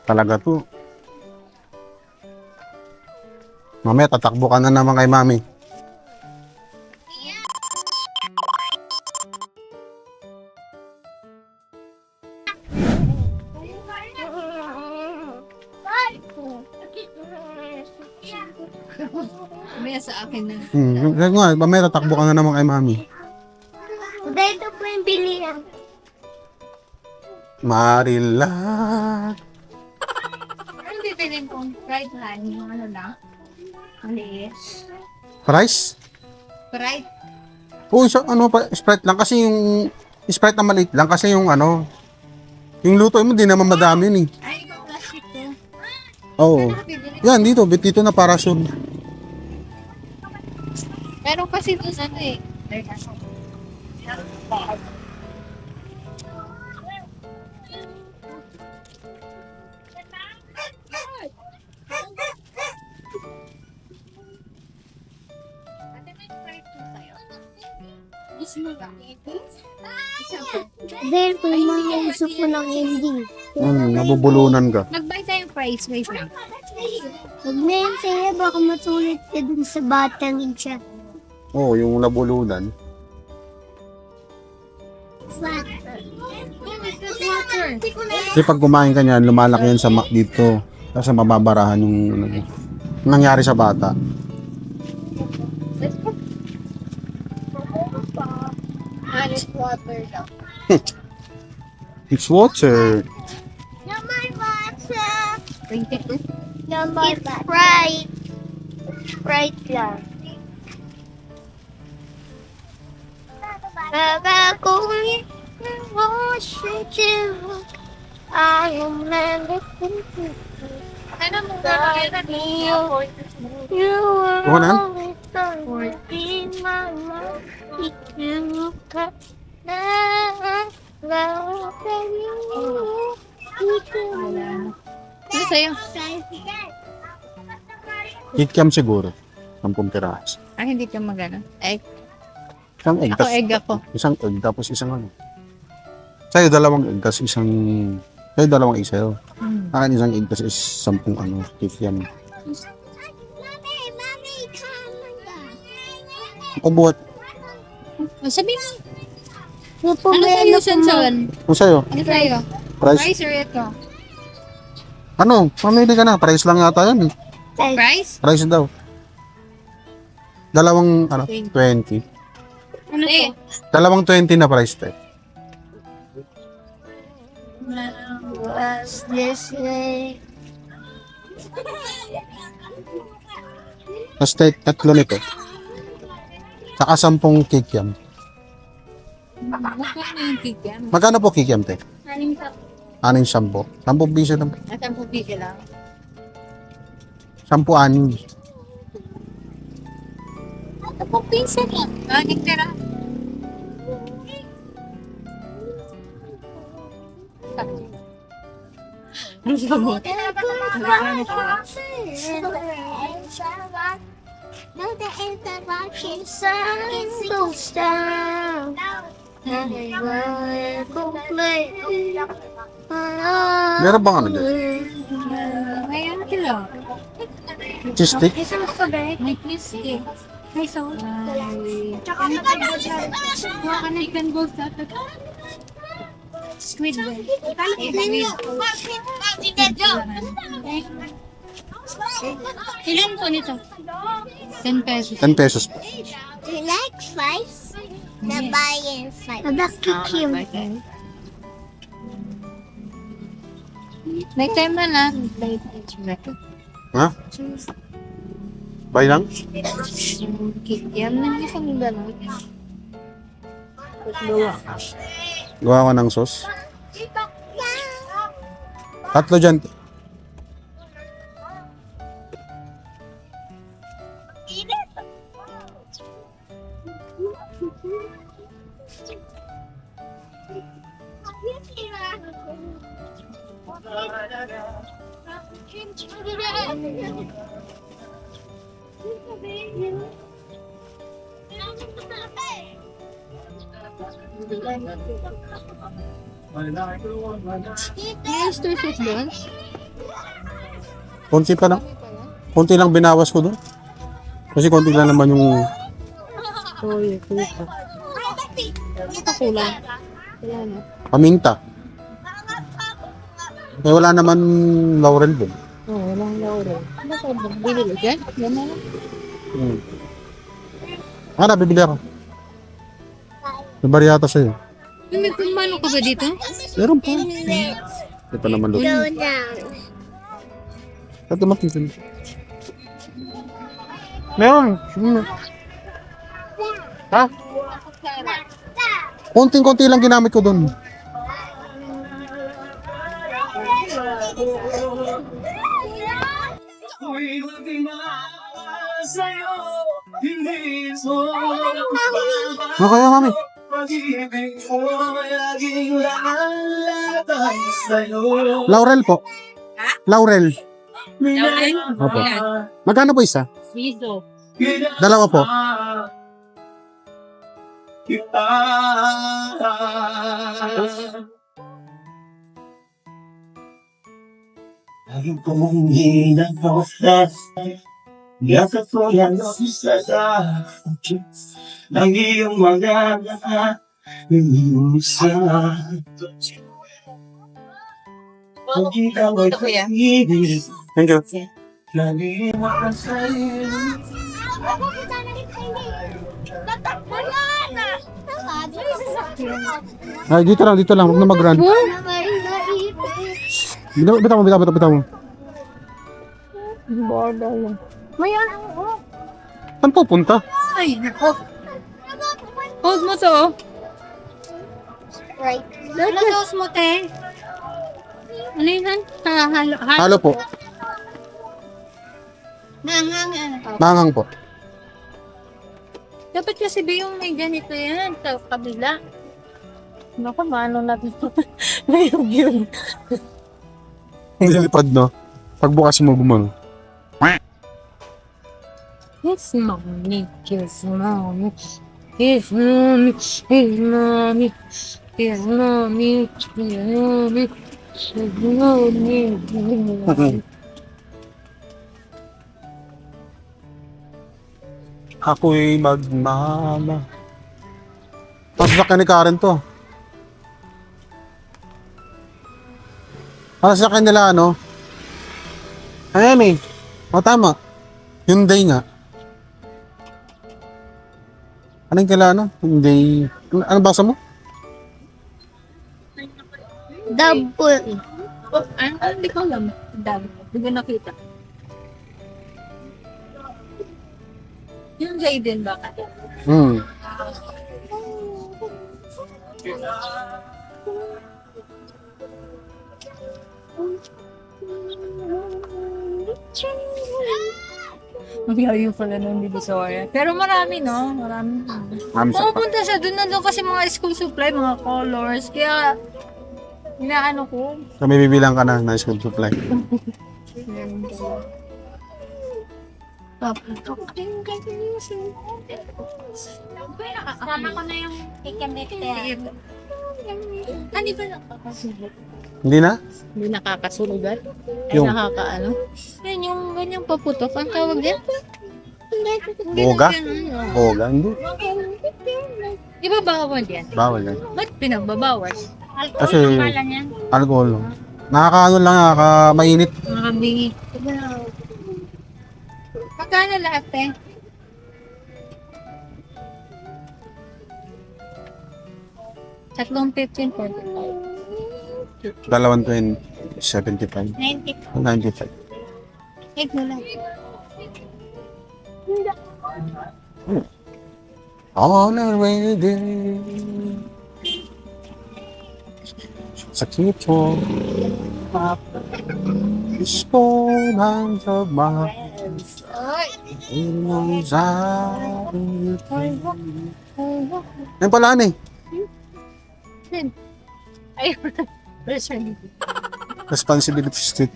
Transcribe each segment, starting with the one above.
Talaga to. Mamaya tatakbo ka na naman kay mami. Mamaya sa akin na. Kaya nga, mamaya tatakbo ka na naman kay mami. Dito po yung bilihan. Marilat. Ano bibilin kong fried honey? Yung ano lang? Maliit. Price? Fried? Oo, ano pa, Sprite lang. Kasi yung Sprite na maliit lang. Kasi yung ano, yung luto mo, di naman madami yun eh. Ay, ikaw plastic to. Oo. Bibili. Yan, dito na para sure. Pero kasi doon ano eh. Dahil po yung mga uso po ng ending. Nabubulunan ka. Mag-buy tayong fries. Wait lang. Huwag na yun sa'yo, baka masulit ka dun sa batang siya. Oo, yung nabulunan. Water. Kasi pag kumain ka niyan, lumalaki yan sa dito. Kasi mababarahan yung nangyari sa bata. Honest water daw. It's water. Number water. 22. Number Sprite. Sprite lang. Baba kung worship you, I am looking to Ano mo gagawin? you. Kuha na yan? Always gonna be my love. If you cut na love you. Ano sa'yo? Kikiam siguro. 10 piraso. Ah, hindi ka magana. Egg. Isang egg. Ako egg ako. Isang egg, tapos isang ano. Sa'yo, 2 egg, tapos isang... Sa'yo, 2 egg sa'yo. Akin isang egg, tapos 10 ano, kikiam. Ako buhat. Sabi mo. Ano Ano sa'yo, Sanson? Kung sa'yo, Ano sa'yo? price. Fries or ito? Ano, mamili ka na. Price lang yata yan eh. Fries? Price daw. 2, ano, 20. Ano eh? 2 20 na price tag. Was this way? Tapos 3 nito. Saka 10 kikiam. Magkano yung kikiam? Magkano po kikiam, te? Aning sa... 10. 10 piso lang. At ang pupili lang. 10 anin. At ang piso lang. Aning tira. Ang sabot. Now the end of watching sun goes down. And I will go play. Meron bang ano dyan? May ano sila? Cheese stick? May sauce pa ba? May cheese stick. May sauce. Tsaka Canadian gold sa Squidward. Ilan po nito? 10 pesos. 10 pesos po. Do you like fries? The buy-in fries. Nabakikim. Next time na na. Ha? Buy lang? Kikiam ng isang gano'n. Gawa ko ng sauce. 3 dyan. May oyster sauce doon? Konti pa lang. Konti lang binawas ko doon. Kasi konti lang naman yung Oh, yung kuka. Ito kulang. Wala na. paminta. Eh, wala naman laurel doon. Oh, walang laurel. Ano ka ba? Bibili dyan? Yan na lang. Bibili ako. May bariyata sa'yo. May kumano ka ba dito? Meron pa. Hindi pa naman doon. Go down. Ito makikita. Meron. Ha? Konting-konti lang ginamit ko doon. Ano kaya, mami? Laurel po. Laurel. Opo. Magkano po isa? Miso. Dalawa po. Lagi kong hinahos Yasa ko yan sa ng iyong mga isa. Pag ikaw ay kaibig, Thank you. lagi mo ka sa'yo. Ay, dito lang. Huwag na mag-run. Bitaw mo. May ano? Saan pupunta? Ay, nako. Hold mo to. Right. Ano sauce mo, te? Ano yun? Halo. Halo po. Nangang. Mangang po. Dapat kasi ba yung may ganito yan sa kabila? Naku, maano na dito. Mayroon yun. Nilipad, no? Pagbukas mo gumano. It's mommy, kiss mommy. It's mommy, it's mommy. It's mommy, it's mommy. It's mommy. Ako'y magmama. Sasakyan ni Karen to. Sasakyan nila ano? Ay, o tama. Hyundai nga. Anong kailangan? No? Hyundai. Ano basa mo? Double. Oh, ano? Hindi ko alam. Dami. Hindi ko nakita. Yung Jaden ba? Mabihayo pala ng Divisoria. Pero marami, no? Marami. Pumupunta siya doon na doon kasi mga school supply, mga colors. Kaya, inaano ko. So, may bibilang ka na school supply. Sama ko na yung ikanete. Hindi ba nakakasunod? Hindi na? Hindi nakakasunugan? Yung- Ay, nakakaano? Yan, yung ganyang paputok. Ang tawag din? Boga? Hindi. Boga? Hindi. Di ba bawal yan? Bawal yan. Ba't pinagbabawal? Kasi, Pangalan yan. alcohol. Nakakaano lang, nakakamainit. Makabingi. Magkano lahat eh? Tatlong 15 po. Dalawang 20, 75. 90. 95. Egg mo lang. On a rainy day. Sakit mo. Gusto ng sabah. Inong sa yan pala eh. Ay, pressure. Responsibility street.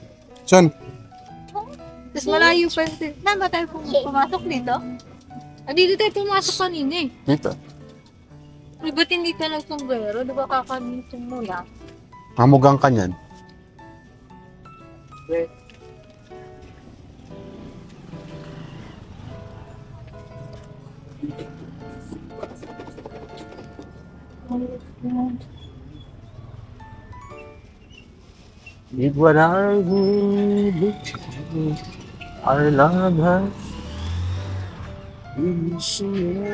Son, Tapos malayo pa yun. Na ba tayo pumasok dito? Dito tayo pumasok kanina eh. dito. Ba't hindi ka nagsunggero? Di ba kakamitin mo lang? Mamugang ka niyan. Did what I needed to do. Our love has been shared.